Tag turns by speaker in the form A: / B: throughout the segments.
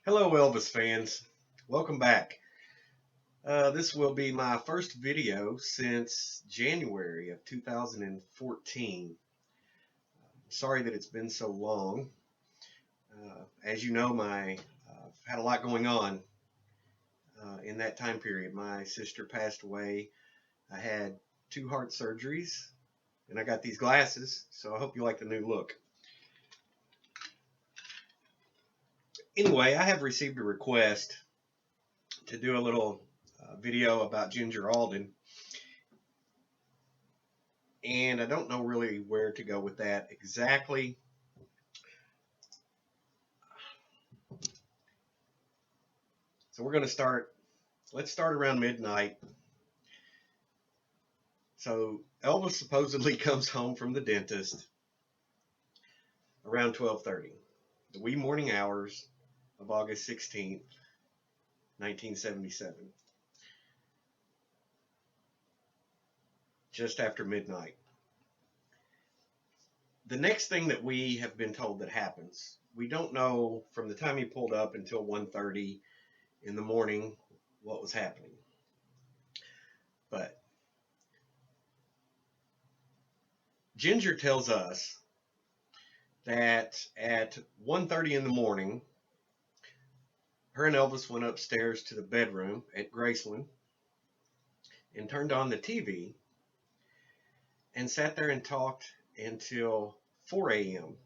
A: Hello, Elvis fans. Welcome back. This will be my first video since January of 2014. Sorry that it's been so long. As you know, I've had a lot going on in that time period. My sister passed away. I had two heart surgeries, and I got these glasses, so I hope you like the new look. Anyway, I have received a request to do a little video about Ginger Alden, and I don't know really where to go with that exactly. So we're going to start, let's start around midnight. So Elvis supposedly comes home from the dentist around 12:30, the wee morning hours of August 16th, 1977, just after midnight. The next thing that we have been told that happens, we don't know from the time he pulled up until 1:30 in the morning what was happening. But Ginger tells us that at 1:30 in the morning, her and Elvis went upstairs to the bedroom at Graceland and turned on the TV and sat there and talked until 4 a.m.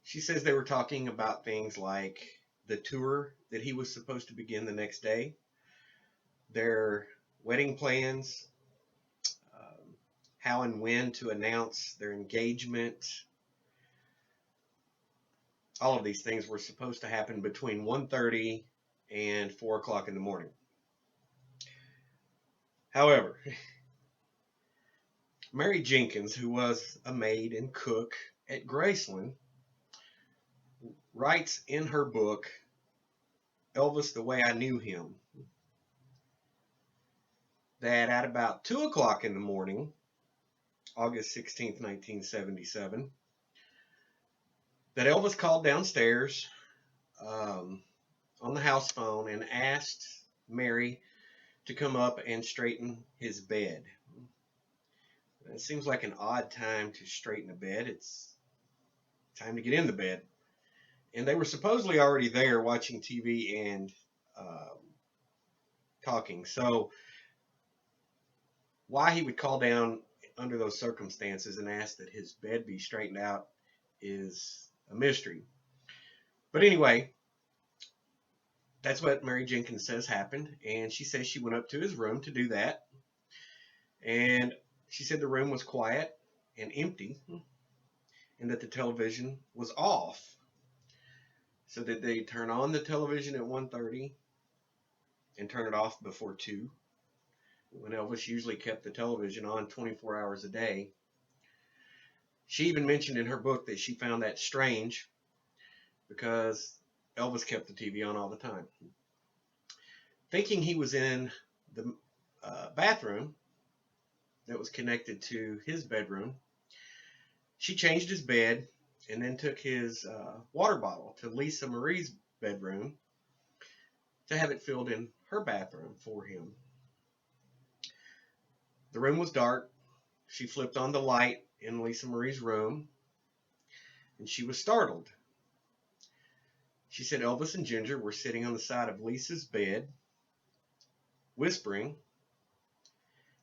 A: She says they were talking about things like the tour that he was supposed to begin the next day, their wedding plans, how and when to announce their engagement. All of these things were supposed to happen between 1:30 and 4 o'clock in the morning. However, Mary Jenkins, who was a maid and cook at Graceland, writes in her book, Elvis the Way I Knew Him, that at about 2 o'clock in the morning, August 16th, 1977, that Elvis called downstairs on the house phone and asked Mary to come up and straighten his bed. It seems like an odd time to straighten a bed. It's time to get in the bed. And they were supposedly already there watching TV and talking. So why he would call down under those circumstances and ask that his bed be straightened out is a mystery. But anyway, that's what Mary Jenkins says happened. And she says she went up to his room to do that. And she said the room was quiet and empty and that the television was off. So did they turn on the television at 1:30 and turn it off before 2, when Elvis usually kept the television on 24 hours a day? She even mentioned in her book that she found that strange because Elvis kept the TV on all the time. Thinking he was in the bathroom that was connected to his bedroom, she changed his bed and then took his water bottle to Lisa Marie's bedroom to have it filled in her bathroom for him. The room was dark. She flipped on the light in Lisa Marie's room, and she was startled. She said Elvis and Ginger were sitting on the side of Lisa's bed, whispering,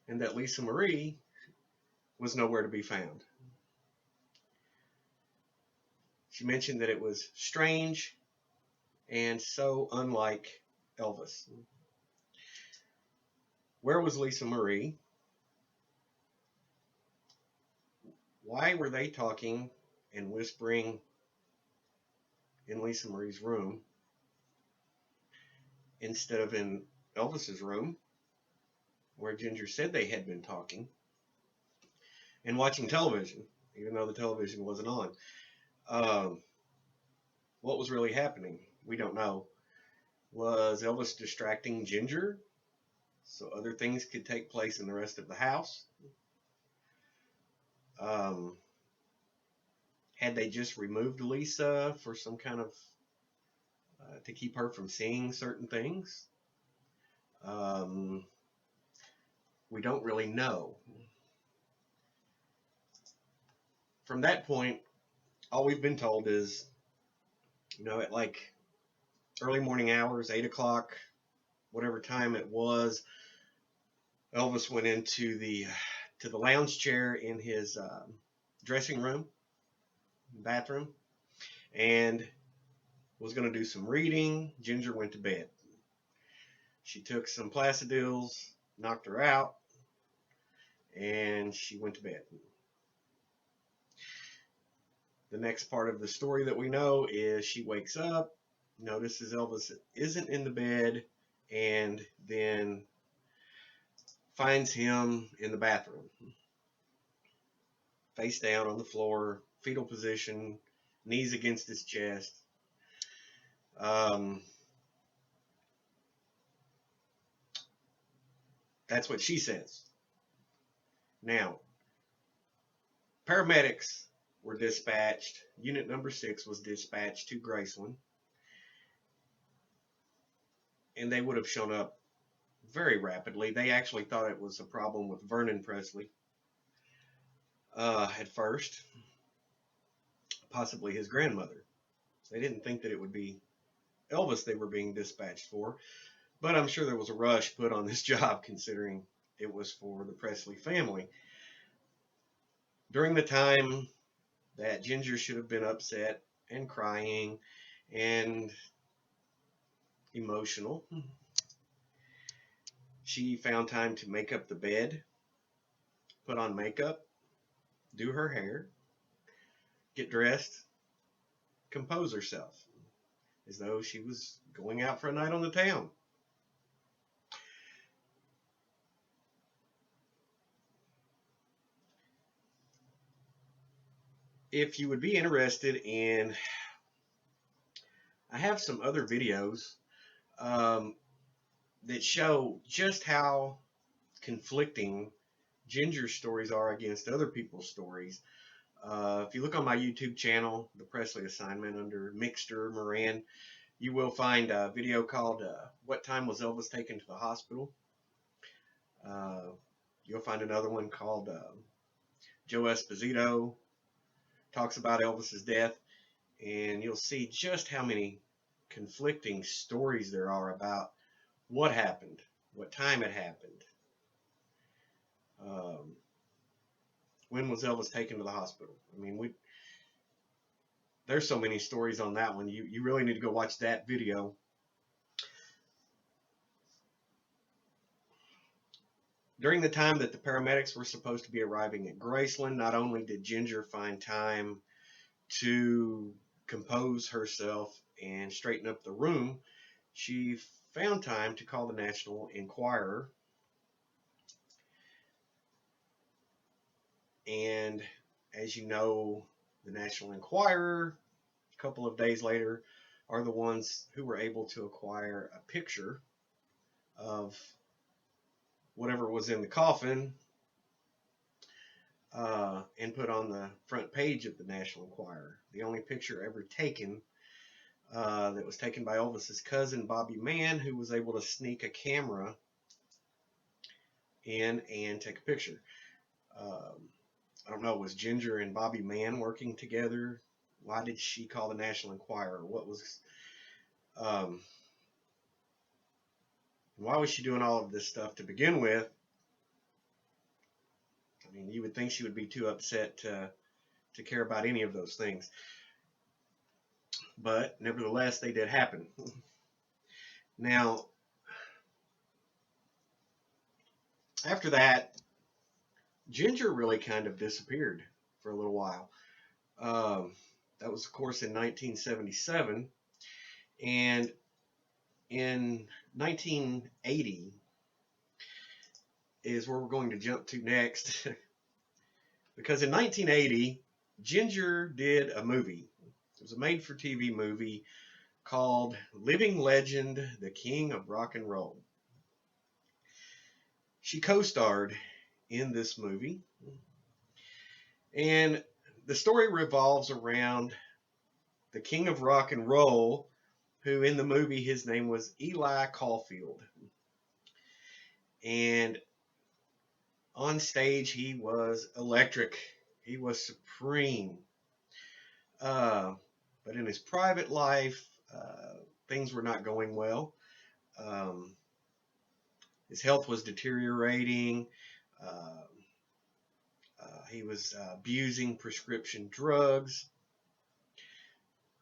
A: and that Lisa Marie was nowhere to be found. She mentioned that it was strange and so unlike Elvis. Where was Lisa Marie? Why were they talking and whispering in Lisa Marie's room instead of in Elvis's room, where Ginger said they had been talking and watching television, even though the television wasn't on? What was really happening? We don't know. Was Elvis distracting Ginger so other things could take place in the rest of the house? Had they just removed Lisa for some kind of to keep her from seeing certain things. Um, we don't really know. From that point, all we've been told is, at like early morning hours, 8 o'clock, whatever time it was, Elvis went into the lounge chair in his dressing room, bathroom, and was going to do some reading. Ginger went to bed. She took some Placidils, knocked her out, and she went to bed. The next part of the story that we know is she wakes up, notices Elvis isn't in the bed, and then finds him in the bathroom, face down on the floor, fetal position, knees against his chest. That's what she says. Now, paramedics were dispatched. Unit number 6 was dispatched to Graceland, and they would have shown up very rapidly. They actually thought it was a problem with Vernon Presley at first, possibly his grandmother. They didn't think that it would be Elvis they were being dispatched for, but I'm sure there was a rush put on this job considering it was for the Presley family. During the time that Ginger should have been upset and crying and emotional, she found time to make up the bed, put on makeup, do her hair, get dressed, compose herself, as though she was going out for a night on the town. If you would be interested in, I have some other videos that show just how conflicting Ginger's stories are against other people's stories. If you look on my YouTube channel, The Presley Assignment, under Mixter Moran, you will find a video called What Time Was Elvis Taken to the Hospital? You'll find another one called Joe Esposito Talks About Elvis's Death, and you'll see just how many conflicting stories there are about what happened, what time it happened. When was Elvis taken to the hospital? I mean, there's so many stories on that one. You really need to go watch that video. During the time that the paramedics were supposed to be arriving at Graceland, not only did Ginger find time to compose herself and straighten up the room, she found time to call the National Enquirer. And as you know, the National Enquirer, a couple of days later, are the ones who were able to acquire a picture of whatever was in the coffin and put on the front page of the National Enquirer. The only picture ever taken that was taken by Elvis's cousin, Bobby Mann, who was able to sneak a camera in and take a picture. I don't know, was Ginger and Bobby Mann working together? Why did she call the National Enquirer? Why was she doing all of this stuff to begin with? I mean, you would think she would be too upset to care about any of those things. But nevertheless, they did happen. Now, after that, Ginger really kind of disappeared for a little while. That was, of course, in 1977. And in 1980 is where we're going to jump to next. Because in 1980, Ginger did a movie. It was a made-for-TV movie called Living Legend, The King of Rock and Roll. She co-starred in this movie, and the story revolves around the King of Rock and Roll who in the movie his name was Eli Caulfield. And on stage he was electric. He was supreme. Uh, but in his private life, things were not going well. Um, his health was deteriorating. Uh, he was abusing prescription drugs.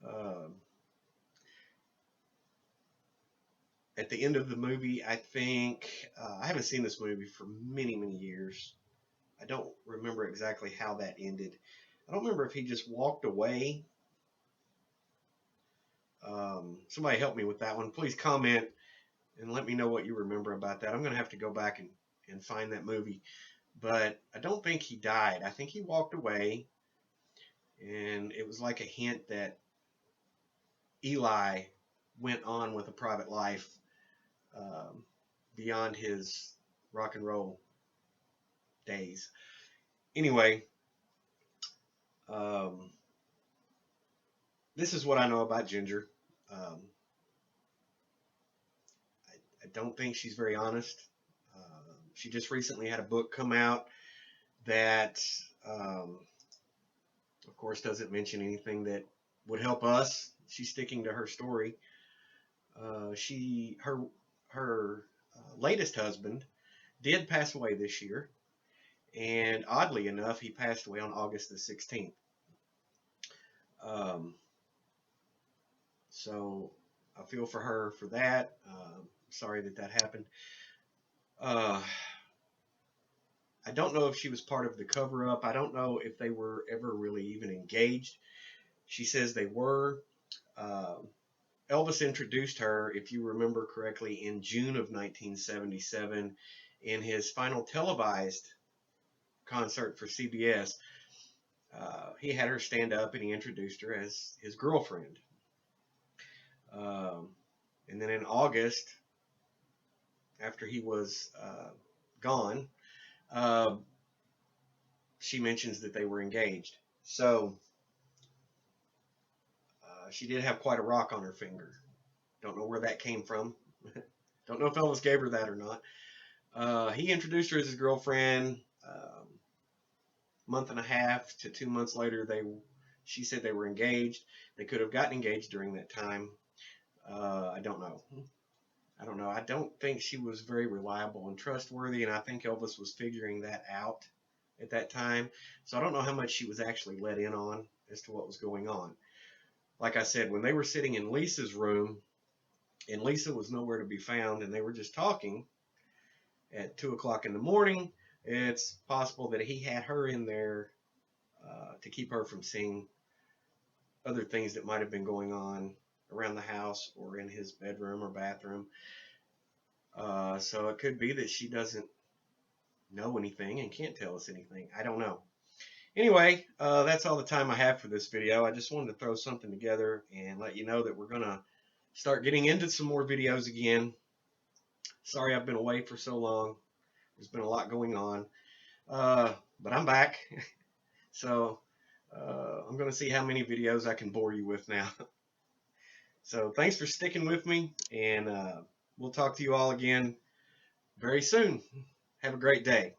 A: Uh, at the end of the movie, I think, I haven't seen this movie for many, many years. I don't remember exactly how that ended. I don't remember if he just walked away. Somebody help me with that one. Please comment and let me know what you remember about that. I'm going to have to go back and find that movie. But I don't think he died. I think he walked away, and it was like a hint that Eli went on with a private life um, beyond his rock and roll days. Anyway, um, this is what I know about Ginger. Um, I don't think she's very honest. She just recently had a book come out that, um, of course, doesn't mention anything that would help us. She's sticking to her story. Her latest husband did pass away this year, and oddly enough, he passed away on August the 16th. Um, so I feel for her for that. Sorry that that happened. Uh, I don't know if she was part of the cover up. I don't know if they were ever really even engaged. She says they were. Uh, Elvis introduced her, if you remember correctly, in June of 1977 in his final televised concert for CBS. He had her stand up and he introduced her as his girlfriend. Um, and then in August, after he was gone, uh, she mentions that they were engaged. So she did have quite a rock on her finger. Don't know where that came from. Don't know if Elvis gave her that or not. He introduced her as his girlfriend. Month and a half to 2 months later, she said they were engaged. They could have gotten engaged during that time. I don't know. I don't know. I don't think she was very reliable and trustworthy, and I think Elvis was figuring that out at that time. So I don't know how much she was actually let in on as to what was going on. Like I said, when they were sitting in Lisa's room, and Lisa was nowhere to be found, and they were just talking at 2 o'clock in the morning, it's possible that he had her in there to keep her from seeing other things that might have been going on around the house or in his bedroom or bathroom. So it could be that she doesn't know anything and can't tell us anything. I don't know. Anyway, that's all the time I have for this video. I just wanted to throw something together and let you know that we're going to start getting into some more videos again. Sorry I've been away for so long. There's been a lot going on. But I'm back. So I'm going to see how many videos I can bore you with now. So thanks for sticking with me, and we'll talk to you all again very soon. Have a great day.